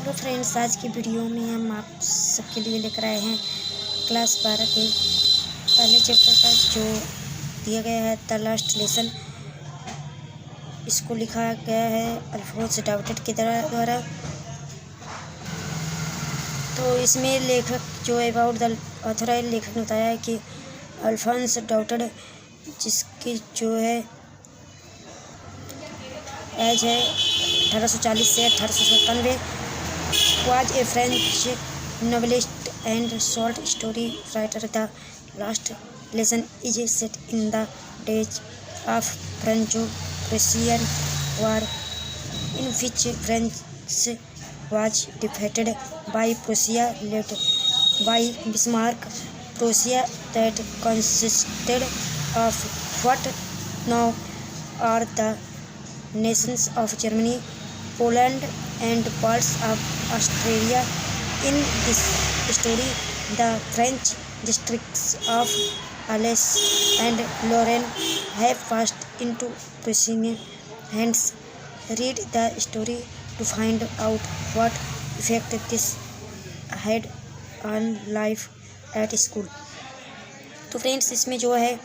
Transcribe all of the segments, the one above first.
Hello friends, आज की video में हम आप सबके लिए लेकर आए हैं क्लास 12 के पहले चैप्टर का जो दिया गया है द लास्ट लेसन। इसको लिखा गया है अल्फोंस डाउटेट के द्वारा। तो इसमें लेखक जो अबाउट द ऑथर है, लेखक ने बताया है कि अल्फोंस डाउटेट, जिसकी जो है एज है 1840 से 1897, was a French novelist and short story writer. The last lesson is set in the days of Franco-Prussian War, in which France was defeated by Prussia, led by Bismarck. Prussia, that consisted of what now are the nations of Germany, Poland, and parts of Australia. In this story, the French districts of Alsace and Lorraine have passed into Prussian hands. Read the story to find out what effect this had on life at school. तो friends, इसमें जो है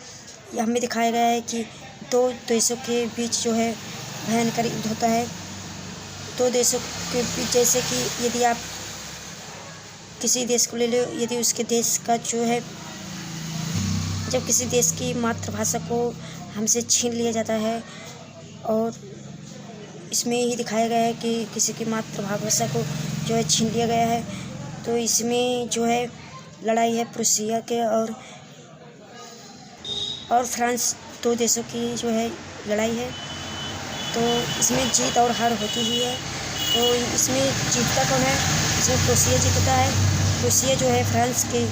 हमें दिखाया गया है कि दो देशों के बीच जो है भयंकर युद्ध होता है। दो देशों के बीच, जैसे कि यदि आप किसी देश को ले लो, यदि उसके देश का जो है, जब किसी देश की मातृभाषा को हमसे छीन लिया जाता है, और इसमें ही दिखाया गया है कि किसी की मातृभाषा को जो है छीन लिया गया है। तो इसमें जो है लड़ाई है प्रुसिया के और फ्रांस, दो देशों की जो है लड़ाई है। तो इसमें जीत और हार होती ही है। तो इसमें जीतता कौन है? इसमें प्रुसिया जीतता है। प्रुसिया जो है फ्रांस के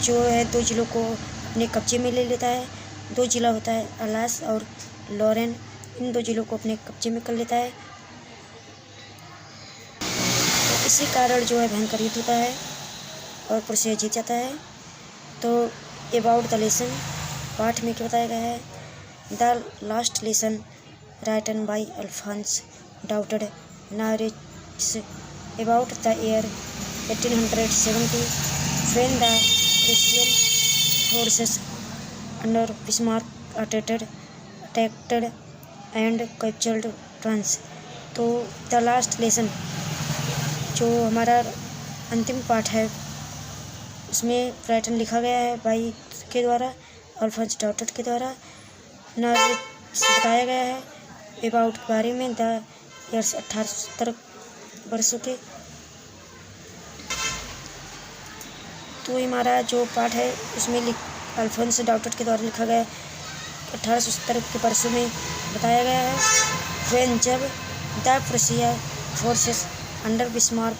जो है दो जिलों को अपने कब्जे में ले लेता है। दो जिला होता है अलास और लॉरेन, इन दो जिलों को अपने कब्जे में कर लेता है। तो इसी कारण जो है भयंकर युद्ध होता है और प्रुसिया जीत जाता है। तो अबाउट द लेसन पाठ में क्या बताया गया है? The last lesson written by Alphonse Daudet narrates about the year 1870, when the Prussian forces under Bismarck attacked and captured France. तो द लास्ट लेसन जो हमारा अंतिम पाठ है, उसमें राइटन लिखा गया है भाई के द्वारा, अल्फोंस डाउटेट के द्वारा। बताया गया है अबाउट के बारे में, द ईयर्स 1870 वर्षों के। तो हमारा जो पाठ है उसमें अल्फोंस डाउटेट के द्वारा लिखा गया 1870 के वर्षों में बताया गया है। व्हेन, जब the Prussia forces under Bismarck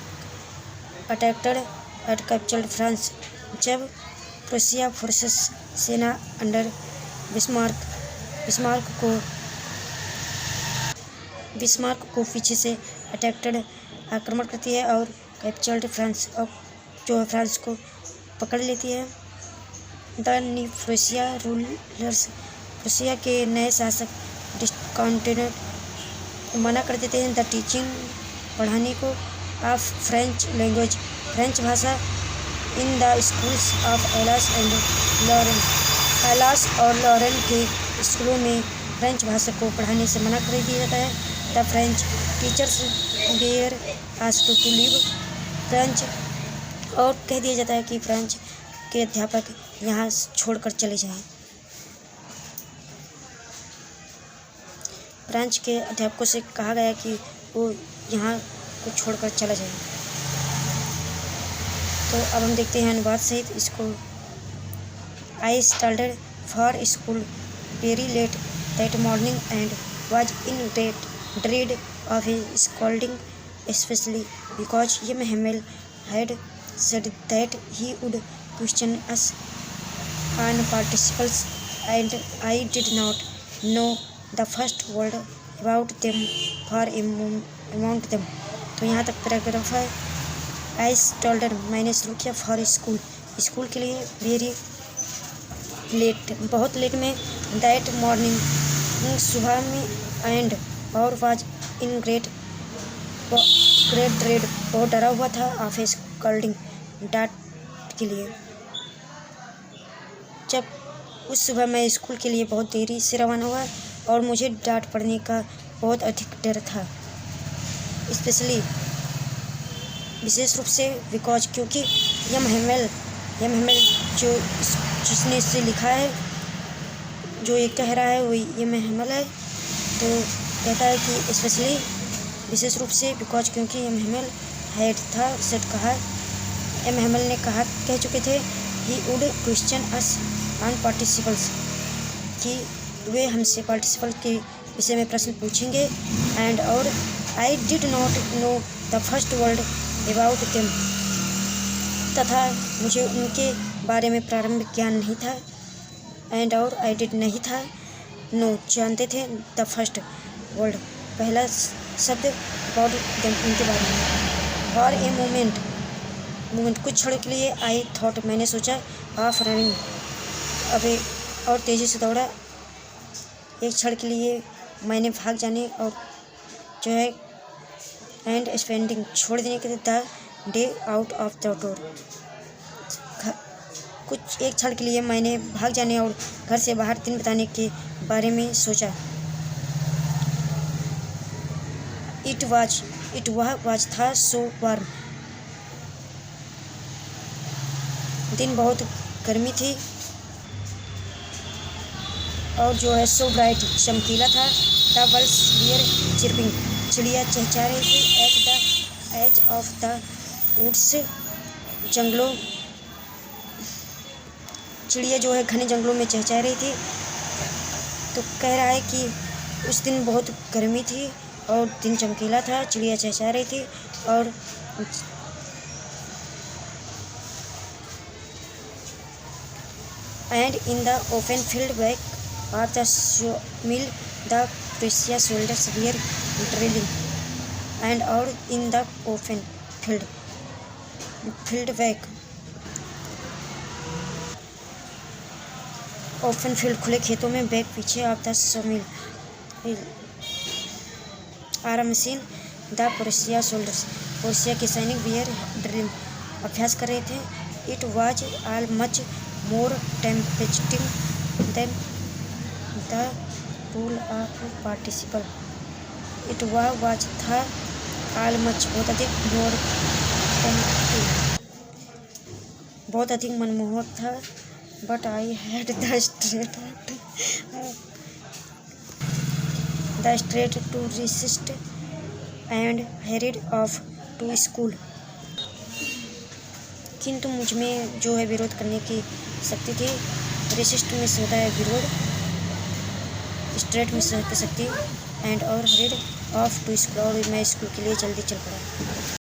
attacked and captured France, जब प्रुसिया फोर्सेस सेना अंडर बिस्मार्क को पीछे से अटैक्टेड आक्रमण करती है और कैप्चर्ड फ्रांस, और जो है फ्रांस को पकड़ लेती है। The new Prussia rulers, Prussia के नए शासक डिस्कंटिन्यूड मना कर देते हैं द टीचिंग, पढ़ाने को, ऑफ फ्रेंच लैंग्वेज, फ्रेंच भाषा, in the schools of Alsace and Lorraine, Alsace और लॉरेन के स्कूलों में फ्रेंच भाषा को पढ़ाने से मना कर दिया जाता है। The French teachers were asked to leave French, और कह दिया जाता है कि फ्रेंच के अध्यापक यहाँ छोड़कर चले जाएं। फ्रेंच के अध्यापकों से कहा गया कि वो यहाँ को छोड़कर चला जाए। तो अब हम देखते हैं अनुवाद सहित इसको। I started for school very let that morning and was in great dread of a scolding, especially because young Hamel had said that he would question us on participles, and I did not know the first word about them for among them. तो यहाँ तक paragraph है। आई स्टॉल्डर, मैंने शुरू किया, for school के लिए, very late, बहुत लेट में, दैट मॉर्निंग, सुबह में, एंड और was in great great dread बहुत डरा हुआ था ऑफ स्कॉल्डिंग डांट के लिए। जब उस सुबह मैं स्कूल के लिए बहुत देरी से रवाना हुआ और मुझे डांट पड़ने का बहुत अधिक डर था, स्पेशली विशेष रूप से बिकॉज क्योंकि यम हेमल जो जिसने इसे लिखा है, जो ये कह रहा है वो यम हेमल है। तो कहता है कि स्पेशली विशेष रूप से बिकॉज क्योंकि यम हेमल हैड था सेट कहा, एम हेमल ने कह चुके थे he would question us on participles कि वे हमसे पार्टिसिपल के विषय में प्रश्न पूछेंगे। एंड और I did not know the first word about them, तथा मुझे उनके बारे में प्रारंभिक ज्ञान नहीं था। एंड और आई डिड नहीं था नो जानते थे द फर्स्ट वर्ड पहला शब्द अबाउट देम उनके बारे में। फॉर ए मोमेंट कुछ क्षण के लिए आई थॉट मैंने सोचा ऑफ रनिंग अबे और तेज़ी से दौड़ा। एक क्षण के लिए मैंने भाग जाने और जो है एंड स्पेंडिंग छोड़ देने के the day out of the door. कुछ एक क्षण के लिए मैंने भाग जाने और घर से बाहर दिन बिताने के बारे में सोचा। वह था सो वार्म, दिन बहुत गर्मी थी और जो है सो ब्राइट चमकीला था। द बर्ड्स वर चिरपिंग, चिड़िया चहचहा रही थी। At the edge of the woods, जंगलों चिड़िया जो है घने जंगलों में चहचहा रही थी। तो कह रहा है कि उस दिन बहुत गर्मी थी और दिन चमकीला था, चिड़िया चहचहा रही थी और and in the open field back of the sawmill the precious soldiers were drilling। and और in the open field back open field खुले खेतों में, बैक पीछे ऑफ द sawmill आरा मशीन द प्रोसिया सोल्डर्स प्रोसिया के सैनिक वियर ड्रिलिंग अभ्यास कर रहे थे। It was all much more tempting than the rule of participle. It was था ऑल मच बहुत अधिक मोर टेम्परेटिंग बहुत अधिक मनमोहक था। But I had the strength to resist and hurried off to school. किंतु मुझ में जो है विरोध करने की शक्ति थी। रेसिस्ट में से होता है विरोध, स्ट्रेट में से शक्ति, एंड और हेरिड ऑफ टू स्कूल, और मैं स्कूल के लिए जल्दी चल पड़ा।